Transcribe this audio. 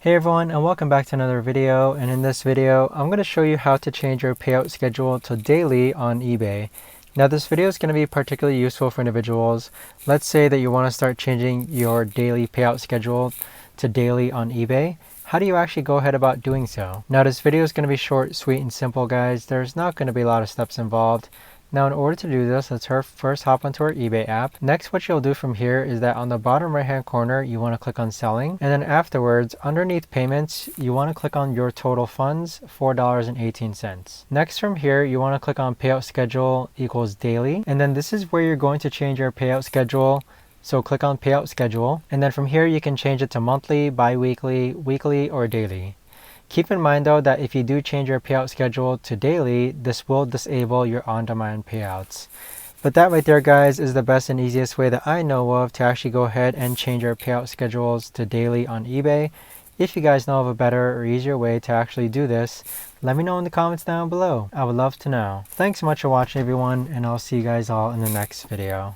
Hey everyone, and welcome back to another video. And in this video I'm going to show you how to change your payout schedule to daily on eBay. Now this video is going to be particularly useful for individuals. Let's say that you want to start changing your daily payout schedule to daily on eBay. How do you actually go ahead about doing so? Now this video is going to be short, sweet, and simple, guys. There's not going to be a lot of steps involved. Now in order to do this, let's first hop onto our eBay app. Next, what you'll do from here is that on the bottom right hand corner, you want to click on selling. And then afterwards, underneath payments, you want to click on your total funds, $4.18. Next from here, you want to click on payout schedule equals daily. And then this is where you're going to change your payout schedule. So click on payout schedule. And then from here, you can change it to monthly, bi-weekly, weekly, or daily. Keep in mind though that if you do change your payout schedule to daily, this will disable your on-demand payouts. But that right there, guys, is the best and easiest way that I know of to actually go ahead and change your payout schedules to daily on eBay. If you guys know of a better or easier way to actually do this, let me know in the comments down below. I would love to know. Thanks so much for watching, everyone, and I'll see you guys all in the next video.